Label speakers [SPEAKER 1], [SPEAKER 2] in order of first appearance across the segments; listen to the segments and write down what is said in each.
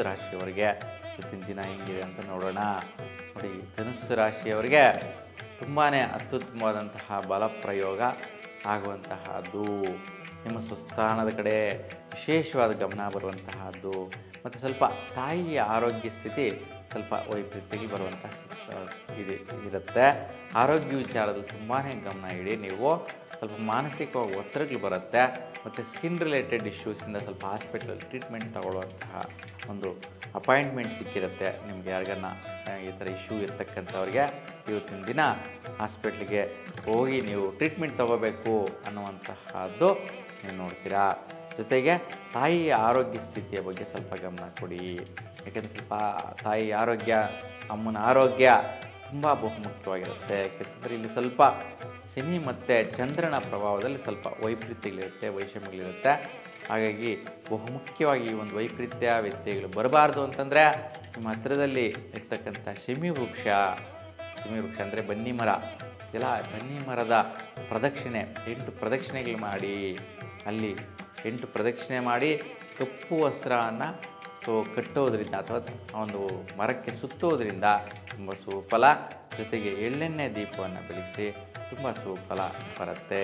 [SPEAKER 1] ರಾಶಿಯವರಿಗೆ ಇವತ್ತಿನ ದಿನ ಹೆಂಗಿದೆ ಅಂತ ನೋಡೋಣ. ನೋಡಿ, ಧನುಸ್ಸು ರಾಶಿಯವರಿಗೆ ತುಂಬಾ ಅತ್ಯುತ್ತಮವಾದಂತಹ ಬಲ ಪ್ರಯೋಗ ಆಗುವಂತಹದ್ದು, ನಿಮ್ಮ ಸ್ವಸ್ಥಾನದ ಕಡೆ ವಿಶೇಷವಾದ ಗಮನ ಬರುವಂತಹದ್ದು, ಮತ್ತು ಸ್ವಲ್ಪ ತಾಯಿಯ ಆರೋಗ್ಯ ಸ್ಥಿತಿ ಸ್ವಲ್ಪ ವೈಪರೀತ್ಯಕ್ಕೆ ಬರುವಂತಹ ಇರುತ್ತೆ. ಆರೋಗ್ಯ ವಿಚಾರದಲ್ಲಿ ತುಂಬಾ ಗಮನ ಇಡಿ. ನೀವು ಸ್ವಲ್ಪ ಮಾನಸಿಕವಾಗಿ ಒತ್ತಡಗಳು ಬರುತ್ತೆ, ಮತ್ತು ಸ್ಕಿನ್ ರಿಲೇಟೆಡ್ ಇಶ್ಯೂಸಿಂದ ಸ್ವಲ್ಪ ಹಾಸ್ಪಿಟಲಲ್ಲಿ ಟ್ರೀಟ್ಮೆಂಟ್ ತಗೊಳ್ಳುವಂತಹ ಒಂದು ಅಪಾಯಿಂಟ್ಮೆಂಟ್ ಸಿಕ್ಕಿರುತ್ತೆ. ನಿಮ್ಗೆ ಯಾರಿಗನ್ನ ಈ ಥರ ಇಶ್ಯೂ ಇರ್ತಕ್ಕಂಥವ್ರಿಗೆ ಇವತ್ತಿನ ದಿನ ಹಾಸ್ಪಿಟ್ಲಿಗೆ ಹೋಗಿ ನೀವು ಟ್ರೀಟ್ಮೆಂಟ್ ತಗೋಬೇಕು ಅನ್ನುವಂತಹದ್ದು ನೀವು ನೋಡ್ತೀರಾ. ಜೊತೆಗೆ ತಾಯಿಯ ಆರೋಗ್ಯ ಸ್ಥಿತಿಯ ಬಗ್ಗೆ ಸ್ವಲ್ಪ ಗಮನ ಕೊಡಿ. ಯಾಕೆಂದರೆ ಸ್ವಲ್ಪ ತಾಯಿ ಆರೋಗ್ಯ, ಅಮ್ಮನ ಆರೋಗ್ಯ ತುಂಬ ಬಹುಮುಖ್ಯವಾಗಿರುತ್ತೆ. ಯಾಕೆಂದರೆ ಇಲ್ಲಿ ಸ್ವಲ್ಪ ಶನಿ ಮತ್ತು ಚಂದ್ರನ ಪ್ರಭಾವದಲ್ಲಿ ಸ್ವಲ್ಪ ವೈಪರೀತ್ಯಗಳಿರುತ್ತೆ, ವೈಷಮ್ಯಗಳಿರುತ್ತೆ. ಹಾಗಾಗಿ ಬಹುಮುಖ್ಯವಾಗಿ ಈ ಒಂದು ವೈಪರೀತ್ಯ ವ್ಯತ್ಯಯಗಳು ಬರಬಾರ್ದು ಅಂತಂದರೆ ನಿಮ್ಮ ಹತ್ತಿರದಲ್ಲಿ ಇರ್ತಕ್ಕಂಥ ಶಮಿ ವೃಕ್ಷ ಅಂದರೆ ಬನ್ನಿ ಮರ ಎಲ್ಲ, ಬನ್ನಿ ಮರದ ಪ್ರದಕ್ಷಿಣೆ 8 ಪ್ರದಕ್ಷಿಣೆಗಳು ಮಾಡಿ, ಅಲ್ಲಿ 8 ಪ್ರದಕ್ಷಿಣೆ ಮಾಡಿ ಕಪ್ಪು ವಸ್ತ್ರವನ್ನು ಕಟ್ಟೋದ್ರಿಂದ ಅಥವಾ ಒಂದು ಮರಕ್ಕೆ ಸುತ್ತೋದ್ರಿಂದ ತುಂಬ ಸುಫಲ. ಜೊತೆಗೆ ಎಳ್ಳೆಣ್ಣೆ ದೀಪವನ್ನು ಬೆಳೆಸಿ ತುಂಬ ಸುಫಲ ಬರುತ್ತೆ.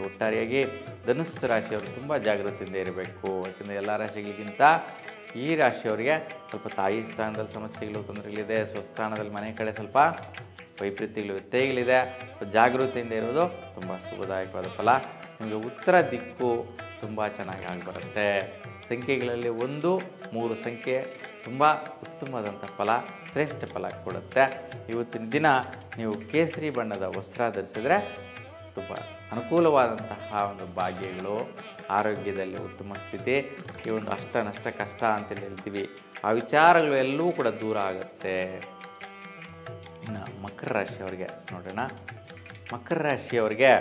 [SPEAKER 1] ಒಟ್ಟಾರೆಯಾಗಿ ಧನುಸ್ಸು ರಾಶಿಯವರು ತುಂಬ ಜಾಗೃತಿಯಿಂದ ಇರಬೇಕು. ಯಾಕೆಂದರೆ ಎಲ್ಲ ರಾಶಿಗಳಿಗಿಂತ ಈ ರಾಶಿಯವರಿಗೆ ಸ್ವಲ್ಪ ತಾಯಿ ಸ್ಥಾನದಲ್ಲಿ ಸಮಸ್ಯೆಗಳು, ತೊಂದರೆಗಳಿದೆ. ಸ್ವಸ್ಥಾನದಲ್ಲಿ ಮನೆ ಕಡೆ ಸ್ವಲ್ಪ ವೈಪರೀತ್ಯಗಳು, ವ್ಯತ್ಯಯಗಳಿದೆ. ಜಾಗೃತಿಯಿಂದ ಇರೋದು ತುಂಬ ಶುಭದಾಯಕವಾದ ಫಲ. ನಿಮಗೆ ಉತ್ತರ ದಿಕ್ಕು ತುಂಬ ಚೆನ್ನಾಗಿ ಆಗಿಬರುತ್ತೆ. ಸಂಖ್ಯೆಗಳಲ್ಲಿ 1, 3 ಸಂಖ್ಯೆ ತುಂಬ ಉತ್ತಮವಾದಂಥ ಫಲ, ಶ್ರೇಷ್ಠ ಫಲ ಕೊಡುತ್ತೆ. ಇವತ್ತಿನ ದಿನ ನೀವು ಕೇಸರಿ ಬಣ್ಣದ ವಸ್ತ್ರ ಧರಿಸಿದ್ರೆ ತುಂಬ ಅನುಕೂಲವಾದಂತಹ ಒಂದು ಭಾಗ್ಯಗಳು, ಆರೋಗ್ಯದಲ್ಲಿ ಉತ್ತಮ ಸ್ಥಿತಿ, ಈ ಒಂದು ಅಷ್ಟ ನಷ್ಟ ಕಷ್ಟ ಅಂತೇಳಿ ಹೇಳ್ತೀವಿ, ಆ ವಿಚಾರಗಳು ಎಲ್ಲವೂ ಕೂಡ ದೂರ ಆಗುತ್ತೆ. ಇನ್ನು ಮಕರ ರಾಶಿಯವರಿಗೆ ನೋಡೋಣ. ಮಕರ ರಾಶಿಯವರಿಗೆ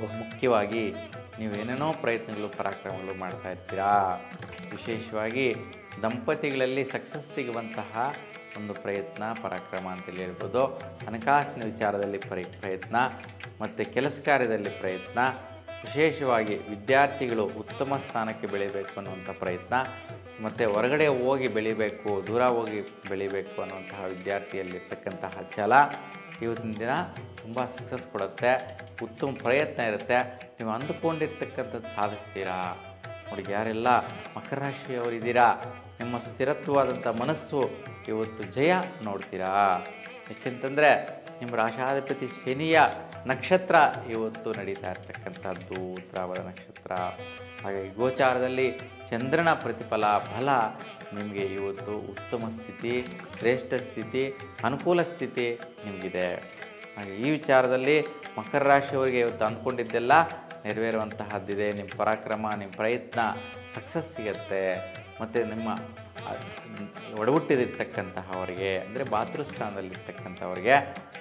[SPEAKER 1] ಬಹುಮುಖ್ಯವಾಗಿ ನೀವು ಏನೇನೋ ಪ್ರಯತ್ನಗಳು, ಪರಾಕ್ರಮಗಳು ಮಾಡ್ತಾ ಇರ್ತೀರಾ. ವಿಶೇಷವಾಗಿ ದಂಪತಿಗಳಲ್ಲಿ ಸಕ್ಸಸ್ ಸಿಗುವಂತಹ ಒಂದು ಪ್ರಯತ್ನ, ಪರಾಕ್ರಮ ಅಂತೇಳಿ ಹೇಳ್ಬೋದು. ಹಣಕಾಸಿನ ವಿಚಾರದಲ್ಲಿ ಪ್ರಯತ್ನ, ಮತ್ತು ಕೆಲಸ ಕಾರ್ಯದಲ್ಲಿ ಪ್ರಯತ್ನ. ವಿಶೇಷವಾಗಿ ವಿದ್ಯಾರ್ಥಿಗಳು ಉತ್ತಮ ಸ್ಥಾನಕ್ಕೆ ಬೆಳಿಬೇಕು ಅನ್ನುವಂಥ ಪ್ರಯತ್ನ, ಮತ್ತು ಹೊರಗಡೆ ಹೋಗಿ ಬೆಳಿಬೇಕು, ದೂರ ಹೋಗಿ ಬೆಳಿಬೇಕು ಅನ್ನುವಂತಹ ವಿದ್ಯಾರ್ಥಿಯಲ್ಲಿರ್ತಕ್ಕಂತಹ ಛಲ ಇವತ್ತಿನ ದಿನ ತುಂಬ ಸಕ್ಸಸ್ ಕೊಡುತ್ತೆ. ಉತ್ತಮ ಪ್ರಯತ್ನ ಇರುತ್ತೆ. ನೀವು ಅಂದುಕೊಂಡಿರ್ತಕ್ಕಂಥದ್ದು ಸಾಧಿಸ್ತೀರಾ. ನೋಡಿ, ಯಾರೆಲ್ಲ ಮಕರ ರಾಶಿಯವರಿದ್ದೀರಾ, ನಿಮ್ಮ ಸ್ಥಿರತ್ವವಾದಂಥ ಮನಸ್ಸು ಇವತ್ತು ಜಯ ನೋಡ್ತೀರಾ. ಏಕೆಂತಂದರೆ ನಿಮ್ಮ ರಾಶಾಧಿಪತಿ ಶನಿಯ ನಕ್ಷತ್ರ ಇವತ್ತು ನಡೀತಾ ಇರ್ತಕ್ಕಂಥದ್ದು ಉತ್ತರಾವಧ ನಕ್ಷತ್ರ. ಹಾಗಾಗಿ ಗೋಚಾರದಲ್ಲಿ ಚಂದ್ರನ ಪ್ರತಿಫಲ ಬಲ ನಿಮಗೆ ಇವತ್ತು ಉತ್ತಮ ಸ್ಥಿತಿ, ಶ್ರೇಷ್ಠ ಸ್ಥಿತಿ, ಅನುಕೂಲ ಸ್ಥಿತಿ ನಿಮಗಿದೆ. ಹಾಗೆ ಈ ವಿಚಾರದಲ್ಲಿ ಮಕರ ರಾಶಿಯವರಿಗೆ ಇವತ್ತು ಅಂದ್ಕೊಂಡಿದ್ದೆಲ್ಲ ನೆರವೇರುವಂತಹದ್ದಿದೆ. ನಿಮ್ಮ ಪರಾಕ್ರಮ, ನಿಮ್ಮ ಪ್ರಯತ್ನ ಸಕ್ಸಸ್ ಸಿಗುತ್ತೆ. ಮತ್ತು ನಿಮ್ಮ ಒಡಹುಟ್ಟಿದಿರ್ತಕ್ಕಂತಹವರಿಗೆ ಅಂದರೆ ಭಾತೃಸ್ಥಾನದಲ್ಲಿರ್ತಕ್ಕಂಥವ್ರಿಗೆ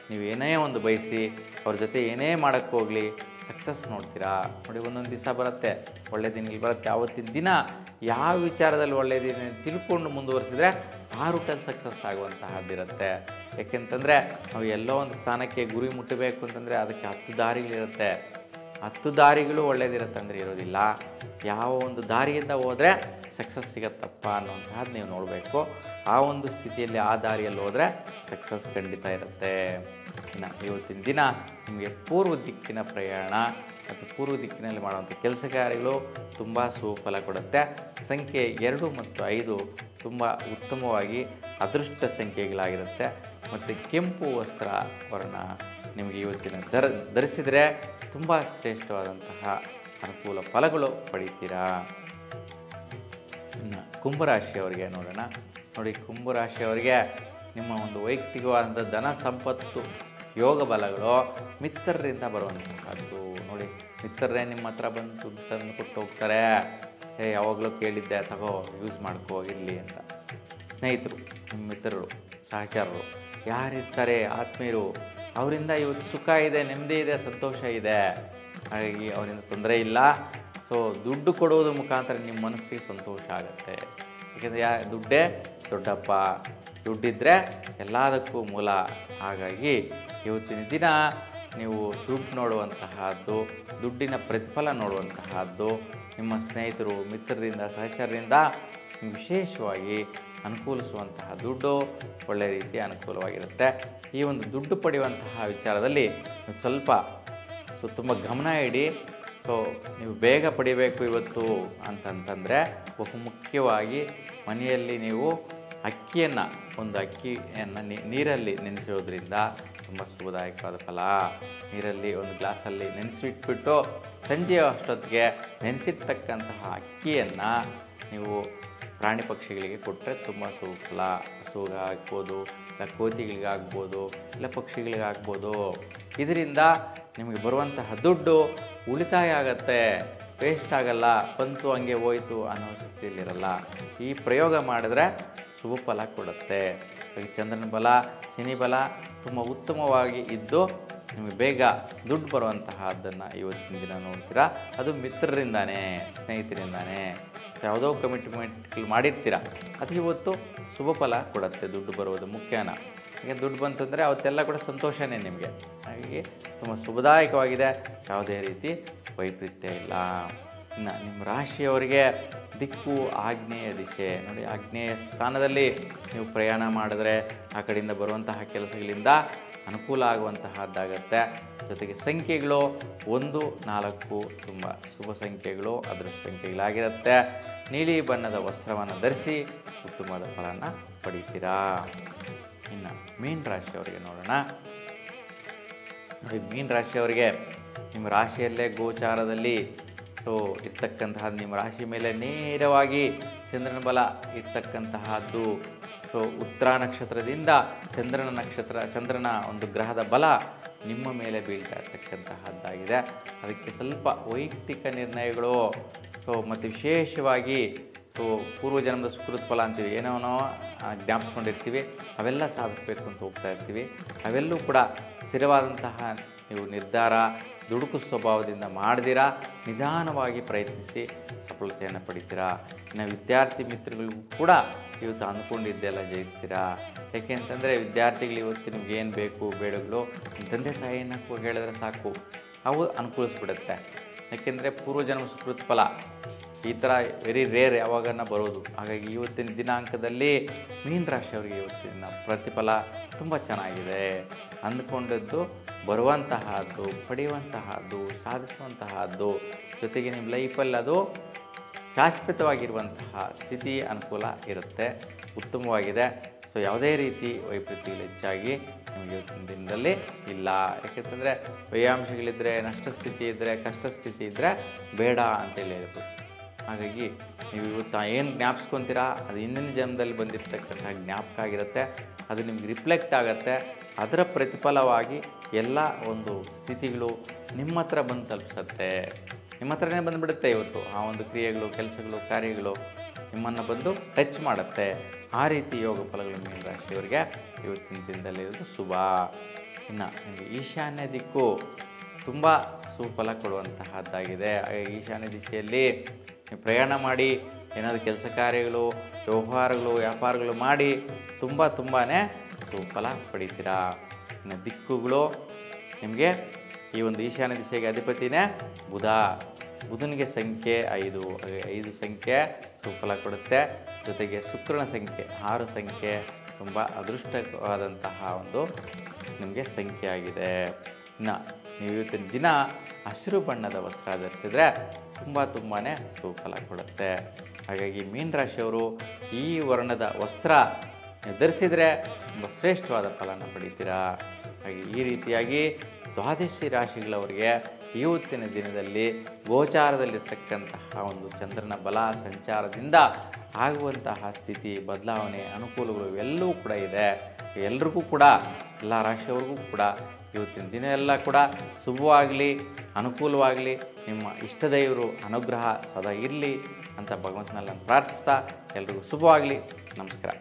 [SPEAKER 1] ನೀವು ಏನೇ ಒಂದು ಬಯಸಿ ಅವ್ರ ಜೊತೆ ಏನೇ ಮಾಡೋಕ್ಕೋಗಲಿ ಸಕ್ಸಸ್ ನೋಡ್ತೀರಾ. ನೋಡಿ, ಒಂದೊಂದು ದಿವಸ ಬರುತ್ತೆ, ಒಳ್ಳೆ ದಿನಗಳು ಬರುತ್ತೆ. ಆವತ್ತಿನ ದಿನ ಯಾವ ವಿಚಾರದಲ್ಲಿ ಒಳ್ಳೆಯ ದಿನ ತಿಳ್ಕೊಂಡು ಮುಂದುವರಿಸಿದ್ರೆ ಆ ರೂಟಲ್ಲಿ ಸಕ್ಸಸ್ ಆಗುವಂತಹದ್ದಿರುತ್ತೆ. ಯಾಕೆಂತಂದರೆ ನಾವು ಎಲ್ಲೋ ಒಂದು ಸ್ಥಾನಕ್ಕೆ ಗುರಿ ಮುಟ್ಟಬೇಕು ಅಂತಂದರೆ ಅದಕ್ಕೆ 10 ದಾರಿಗಳಿರುತ್ತೆ. 10 ದಾರಿಗಳು ಒಳ್ಳೇದಿರುತ್ತೆ ಅಂದರೆ ಇರೋದಿಲ್ಲ. ಯಾವ ಒಂದು ದಾರಿಯಿಂದ ಹೋದರೆ ಸಕ್ಸಸ್ ಸಿಗತ್ತಪ್ಪ ಅನ್ನುವಂತಹದ್ದು ನೀವು ನೋಡಬೇಕು. ಆ ಒಂದು ಸ್ಥಿತಿಯಲ್ಲಿ, ಆ ದಾರಿಯಲ್ಲಿ ಹೋದರೆ ಸಕ್ಸಸ್ ಖಂಡಿತ ಇರುತ್ತೆ. ಇನ್ನು ಇವತ್ತಿನ ದಿನ ನಿಮಗೆ ಪೂರ್ವ ದಿಕ್ಕಿನ ಪ್ರಯಾಣ ಮತ್ತು ಪೂರ್ವ ದಿಕ್ಕಿನಲ್ಲಿ ಮಾಡುವಂಥ ಕೆಲಸ ಕಾರ್ಯಗಳು ತುಂಬ ಸುಫಲ ಕೊಡುತ್ತೆ. ಸಂಖ್ಯೆ 2 ಮತ್ತು 5 ತುಂಬ ಉತ್ತಮವಾಗಿ ಅದೃಷ್ಟ ಸಂಖ್ಯೆಗಳಾಗಿರುತ್ತೆ. ಮತ್ತು ಕೆಂಪು ವಸ್ತ್ರ ವರ್ಣ ನಿಮಗೆ ಇವತ್ತಿನ ಧರಿಸಿದರೆ ತುಂಬ ಶ್ರೇಷ್ಠವಾದಂತಹ ಅನುಕೂಲ ಫಲಗಳು ಪಡಿತೀರಾ. ಇನ್ನು ಕುಂಭರಾಶಿಯವರಿಗೆ ನೋಡೋಣ. ನೋಡಿ, ಕುಂಭರಾಶಿಯವರಿಗೆ ನಿಮ್ಮ ಒಂದು ವೈಯಕ್ತಿಕವಾದಂಥ ಧನ ಸಂಪತ್ತು ಯೋಗ ಬಲಗಳು ಮಿತ್ರರಿಂದ ಬರುವಂತಹದ್ದು. ನೋಡಿ, ಮಿತ್ರರೇ ನಿಮ್ಮ ಹತ್ರ ಬಂದು ದುಡ್ಡು ತಂದು ಕೊಟ್ಟು ಹೋಗ್ತಾರೆ. ಯಾವಾಗಲೂ ಕೇಳಿದ್ದೆ, ತಗೋ, ಯೂಸ್ ಮಾಡ್ಕೋ, ಇರಲಿ ಅಂತ. ಸ್ನೇಹಿತರು, ನಿಮ್ಮ ಮಿತ್ರರು, ಸಹಚರರು ಯಾರಿರ್ತಾರೆ, ಆತ್ಮೀಯರು, ಅವರಿಂದ ಇವತ್ತು ಸುಖ ಇದೆ, ನೆಮ್ಮದಿ ಇದೆ, ಸಂತೋಷ ಇದೆ. ಹಾಗಾಗಿ ಅವರಿಂದ ತೊಂದರೆ ಇಲ್ಲ. ಸೊ ದುಡ್ಡು ಕೊಡೋದ್ರ ಮುಖಾಂತರ ನಿಮ್ಮ ಮನಸ್ಸಿಗೆ ಸಂತೋಷ ಆಗುತ್ತೆ. ಏಕೆಂದರೆ ದುಡ್ಡೇ ದೊಡ್ಡಪ್ಪ, ದುಡ್ಡಿದ್ದರೆ ಎಲ್ಲದಕ್ಕೂ ಮೂಲ. ಹಾಗಾಗಿ ಇವತ್ತಿನ ದಿನ ನೀವು ದುಡ್ಡು ನೋಡುವಂತಹದ್ದು, ದುಡ್ಡಿನ ಪ್ರತಿಫಲ ನೋಡುವಂತಹದ್ದು, ನಿಮ್ಮ ಸ್ನೇಹಿತರು, ಮಿತ್ರರಿಂದ, ಸಹಚರರಿಂದ
[SPEAKER 2] ವಿಶೇಷವಾಗಿ ಅನುಕೂಲಿಸುವಂತಹ ದುಡ್ಡು ಒಳ್ಳೆಯ ರೀತಿ ಅನುಕೂಲವಾಗಿರುತ್ತೆ. ಈ ಒಂದು ದುಡ್ಡು ಪಡೆಯುವಂತಹ ವಿಚಾರದಲ್ಲಿ ಸ್ವಲ್ಪ ತುಂಬ ಗಮನ ಇಡಿ. ನೀವು ಬೇಗ ಪಡಿಬೇಕು ಇವತ್ತು ಅಂತಂತಂದರೆ ಬಹುಮುಖ್ಯವಾಗಿ ಮನೆಯಲ್ಲಿ ನೀವು ಅಕ್ಕಿಯನ್ನು ನೀರಲ್ಲಿ ನೆನೆಸೋದ್ರಿಂದ ತುಂಬ ಶುಭದಾಯಕವಾದ ಫಲ. ನೀರಲ್ಲಿ ಒಂದು ಗ್ಲಾಸಲ್ಲಿ ನೆನೆಸಿಟ್ಬಿಟ್ಟು ಸಂಜೆ ಅಷ್ಟೊತ್ತಿಗೆ ನೆನೆಸಿರ್ತಕ್ಕಂತಹ ಅಕ್ಕಿಯನ್ನು ನೀವು ಪ್ರಾಣಿ ಪಕ್ಷಿಗಳಿಗೆ ಕೊಟ್ಟರೆ ತುಂಬ ಶುಭ ಫಲ. ಹಸುಗಾಗ್ಬೋದು, ಇಲ್ಲ ಕೋತಿಗಳಿಗಾಗ್ಬೋದು, ಇಲ್ಲ ಪಕ್ಷಿಗಳಿಗಾಗ್ಬೋದು. ಇದರಿಂದ ನಿಮಗೆ ಬರುವಂತಹ ದುಡ್ಡು ಉಳಿತಾಯ ಆಗತ್ತೆ, ವೇಸ್ಟ್ ಆಗಲ್ಲ, ಬಂತು ಹಂಗೆ ಹೋಯಿತು ಅನ್ನೋ ಸ್ಥಿತಿಯಲ್ಲಿರಲ್ಲ. ಈ ಪ್ರಯೋಗ ಮಾಡಿದ್ರೆ ಶುಭ ಫಲ ಕೊಡುತ್ತೆ. ಚಂದ್ರನ ಬಲ, ಶನಿ ಬಲ ತುಂಬ ಉತ್ತಮವಾಗಿ ಇದ್ದು ನಿಮಗೆ ಬೇಗ ದುಡ್ಡು ಬರುವಂತಹದ್ದನ್ನು ಇವತ್ತಿನ ದಿನ ನೋಡ್ತೀರಾ. ಅದು ಮಿತ್ರರಿಂದಾನೇ, ಸ್ನೇಹಿತರಿಂದಾನೇ, ಯಾವುದೋ ಕಮಿಟ್ಮೆಂಟ್ಗಳು ಮಾಡಿರ್ತೀರ, ಅದು ಇವತ್ತು ಶುಭ ಫಲ ಕೊಡುತ್ತೆ. ದುಡ್ಡು ಬರುವುದು ಮುಖ್ಯನ. ಈಗ ದುಡ್ಡು ಬಂತಂದರೆ ಅವತ್ತೆಲ್ಲ ಕೂಡ ಸಂತೋಷನೇ ನಿಮಗೆ. ಹಾಗಾಗಿ ತುಂಬ ಶುಭದಾಯಕವಾಗಿದೆ, ಯಾವುದೇ ರೀತಿ ವೈಪರೀತ್ಯ ಇಲ್ಲ. ಇನ್ನು ನಿಮ್ಮ ರಾಶಿಯವರಿಗೆ ದಿಕ್ಕು ಆಗ್ನೇಯ ದಿಶೆ ನೋಡಿ. ಆಗ್ನೇಯ ಸ್ಥಾನದಲ್ಲಿ ನೀವು ಪ್ರಯಾಣ ಮಾಡಿದ್ರೆ ಆ ಕಡೆಯಿಂದ ಬರುವಂತಹ ಕೆಲಸಗಳಿಂದ ಅನುಕೂಲ ಆಗುವಂತಹದ್ದಾಗತ್ತೆ. ಜೊತೆಗೆ ಸಂಖ್ಯೆಗಳು 1, 4 ತುಂಬ ಶುಭ ಸಂಖ್ಯೆಗಳು, ಅದೃಷ್ಟ ಸಂಖ್ಯೆಗಳಾಗಿರುತ್ತೆ. ನೀಲಿ ಬಣ್ಣದ ವಸ್ತ್ರವನ್ನು ಧರಿಸಿ ಉತ್ತಮವಾದ ಫಲನ ಪಡಿತೀರಾ. ಇನ್ನು ಮೀನ ರಾಶಿಯವರಿಗೆ ನೋಡೋಣ. ನೋಡಿ, ಮೀನ ರಾಶಿಯವರಿಗೆ ನಿಮ್ಮ ರಾಶಿಯಲ್ಲೇ ಗೋಚಾರದಲ್ಲಿ ಇರ್ತಕ್ಕಂತಹ ನಿಮ್ಮ ರಾಶಿ ಮೇಲೆ ನೇರವಾಗಿ ಚಂದ್ರನ ಬಲ ಇರ್ತಕ್ಕಂತಹದ್ದು. ಉತ್ತರ ನಕ್ಷತ್ರದಿಂದ ಚಂದ್ರನ ಒಂದು ಗ್ರಹದ ಬಲ ನಿಮ್ಮ ಮೇಲೆ ಬೀಳ್ತಾ ಇರ್ತಕ್ಕಂತಹದ್ದಾಗಿದೆ. ಅದಕ್ಕೆ ಸ್ವಲ್ಪ ವೈಯಕ್ತಿಕ ನಿರ್ಣಯಗಳು ಮತ್ತು ವಿಶೇಷವಾಗಿ ಪೂರ್ವಜನ್ಮದ ಸುಕೃತ ಫಲ ಅಂತೀವಿ, ಏನೋ ಜ್ಞಾಪಿಸ್ಕೊಂಡಿರ್ತೀವಿ, ಅವೆಲ್ಲ ಸಾಧಿಸಬೇಕು ಅಂತ ಹೋಗ್ತಾ ಇರ್ತೀವಿ. ಅವೆಲ್ಲೂ ಕೂಡ ಸ್ಥಿರವಾದಂತಹ ನೀವು ನಿರ್ಧಾರ, ದುಡುಕು ಸ್ವಭಾವದಿಂದ ಮಾಡಿದಿರಾ, ನಿಧಾನವಾಗಿ ಪ್ರಯತ್ನಿಸಿ ಸಫಲತೆಯನ್ನು ಪಡಿತೀರಾ. ಇನ್ನು ವಿದ್ಯಾರ್ಥಿ ಮಿತ್ರಗಳಿಗೂ ಕೂಡ ಇವತ್ತು ಅಂದ್ಕೊಂಡಿದ್ದೆಲ್ಲ ಜಯಿಸ್ತೀರಾ. ಯಾಕೆ ಅಂತಂದರೆ ವಿದ್ಯಾರ್ಥಿಗಳು ಇವತ್ತು ನಿಮ್ಗೆ ಏನು ಬೇಕು ಬೇಡಗಳು ನಿಮ್ಮ ತಂದೆ ತಾಯಿಯನ್ನು ಹೇಳಿದ್ರೆ ಸಾಕು, ಅವು ಅನುಕೂಲಿಸ್ಬಿಡುತ್ತೆ. ಯಾಕೆಂದರೆ ಪೂರ್ವಜನ್ಮ ಸುಕೃತ ಫಲ ಈ ಥರ ವೆರಿ ರೇರ್ ಯಾವಾಗನ್ನ ಬರೋದು. ಹಾಗಾಗಿ ಇವತ್ತಿನ ದಿನಾಂಕದಲ್ಲಿ ಮೀನ ರಾಶಿಯವರಿಗೆ ಇವತ್ತಿನ ಪ್ರತಿಫಲ ತುಂಬ ಚೆನ್ನಾಗಿದೆ. ಅಂದ್ಕೊಂಡದ್ದು ಬರುವಂತಹದ್ದು, ಪಡೆಯುವಂತಹದ್ದು, ಸಾಧಿಸುವಂತಹದ್ದು, ಜೊತೆಗೆ ನಿಮ್ಮ ಲೈಫಲ್ಲಿ ಅದು ಶಾಶ್ವತವಾಗಿರುವಂತಹ ಸ್ಥಿತಿ ಅನುಕೂಲ ಇರುತ್ತೆ, ಉತ್ತಮವಾಗಿದೆ. ಯಾವುದೇ ರೀತಿ ವೈಪರೀತ್ಯಗಳು ಹೆಚ್ಚಾಗಿ ನಿಮಗೆ ಇವತ್ತಿನ ದಿನದಲ್ಲಿ ಇಲ್ಲ. ಯಾಕೆಂತಂದರೆ ವ್ಯಯಾಂಶಗಳಿದ್ದರೆ, ನಷ್ಟ ಸ್ಥಿತಿ ಇದ್ದರೆ, ಕಷ್ಟ ಸ್ಥಿತಿ ಇದ್ದರೆ ಬೇಡ ಅಂತೇಳಿ ಹೇಳ್ಬೋದು. ಹಾಗಾಗಿ ನೀವು ಇವತ್ತು ಏನು ಜ್ಞಾಪಿಸ್ಕೊತೀರಾ ಅದು ಹಿಂದಿನ ಜನ್ಮದಲ್ಲಿ ಬಂದಿರತಕ್ಕಂಥ ಜ್ಞಾಪಕ ಆಗಿರುತ್ತೆ. ಅದು ನಿಮ್ಗೆ ರಿಫ್ಲೆಕ್ಟ್ ಆಗುತ್ತೆ. ಅದರ ಪ್ರತಿಫಲವಾಗಿ ಎಲ್ಲ ಒಂದು ಸ್ಥಿತಿಗಳು ನಿಮ್ಮ ಹತ್ರ ಬಂದು ತಲುಪಿಸುತ್ತೆ. ನಿಮ್ಮ ಹತ್ರನೇ ಬಂದುಬಿಡುತ್ತೆ. ಇವತ್ತು ಆ ಒಂದು ಕ್ರಿಯೆಗಳು, ಕೆಲಸಗಳು, ಕಾರ್ಯಗಳು ನಿಮ್ಮನ್ನು ಬಂದು ಟಚ್ ಮಾಡುತ್ತೆ. ಆ ರೀತಿ ಯೋಗ ಫಲಗಳು ಮೀನ ರಾಶಿಯವರಿಗೆ ಇವತ್ತಿನ ದಿನದಲ್ಲಿರೋದು ಶುಭ. ಇನ್ನು ನಿಮಗೆ ಈಶಾನ್ಯ ದಿಕ್ಕು ತುಂಬ ಸುಫಲ ಕೊಡುವಂತಹದ್ದಾಗಿದೆ. ಈಶಾನ್ಯ ದಿಶೆಯಲ್ಲಿ ನೀವು ಪ್ರಯಾಣ ಮಾಡಿ ಏನಾದರೂ ಕೆಲಸ ಕಾರ್ಯಗಳು, ವ್ಯವಹಾರಗಳು, ವ್ಯಾಪಾರಗಳು ಮಾಡಿ ತುಂಬಾ ಸುಫಲ ಪಡಿತೀರಾ. ಇನ್ನು ದಿಕ್ಕುಗಳು ನಿಮಗೆ ಈ ಒಂದು ಈಶಾನ್ಯ ದಿಶೆಗೆ ಅಧಿಪತಿನೇ ಬುಧ. ಬುಧನಿಗೆ ಸಂಖ್ಯೆ 5. 5 ಸಂಖ್ಯೆ ಸುಫಲ ಕೊಡುತ್ತೆ. ಜೊತೆಗೆ ಶುಕ್ರನ ಸಂಖ್ಯೆ 6 ಸಂಖ್ಯೆ ತುಂಬ ಅದೃಷ್ಟವಾದಂತಹ ಒಂದು ನಿಮಗೆ ಸಂಖ್ಯೆ ಆಗಿದೆ. ಇನ್ನು ನೀವು ಇವತ್ತಿನ ದಿನ ಹಸಿರು ಬಣ್ಣದ ವಸ್ತ್ರ ಧರಿಸಿದರೆ ತುಂಬಾ ಸುಫಲ ಕೊಡುತ್ತೆ. ಹಾಗಾಗಿ ಮೀನ ರಾಶಿಯವರು ಈ ವರ್ಣದ ವಸ್ತ್ರ ಧರಿಸಿದರೆ ತುಂಬ ಶ್ರೇಷ್ಠವಾದ ಫಲನ ಪಡಿತೀರಾ. ಹಾಗೆ ಈ ರೀತಿಯಾಗಿ ದ್ವಾದಶಿ ರಾಶಿಗಳವರಿಗೆ ಇವತ್ತಿನ ದಿನದಲ್ಲಿ ಗೋಚಾರದಲ್ಲಿರ್ತಕ್ಕಂತಹ ಒಂದು ಚಂದ್ರನ ಬಲ ಸಂಚಾರದಿಂದ ಆಗುವಂತಹ ಸ್ಥಿತಿ ಬದಲಾವಣೆ, ಅನುಕೂಲಗಳು ಇವೆಲ್ಲವೂ ಕೂಡ ಇದೆ. ಎಲ್ರಿಗೂ ಕೂಡ, ಎಲ್ಲ ರಾಶಿಯವ್ರಿಗೂ ಕೂಡ ಇವತ್ತಿನ ದಿನ ಎಲ್ಲ ಕೂಡ ಶುಭವಾಗಲಿ, ಅನುಕೂಲವಾಗಲಿ, ನಿಮ್ಮ ಇಷ್ಟದೈವರು ಅನುಗ್ರಹ ಸದಾ ಇರಲಿ ಅಂತ ಭಗವಂತನಲ್ಲಿ ಪ್ರಾರ್ಥಿಸ್ತಾ ಎಲ್ರಿಗೂ ಶುಭವಾಗಲಿ. ನಮಸ್ಕಾರ.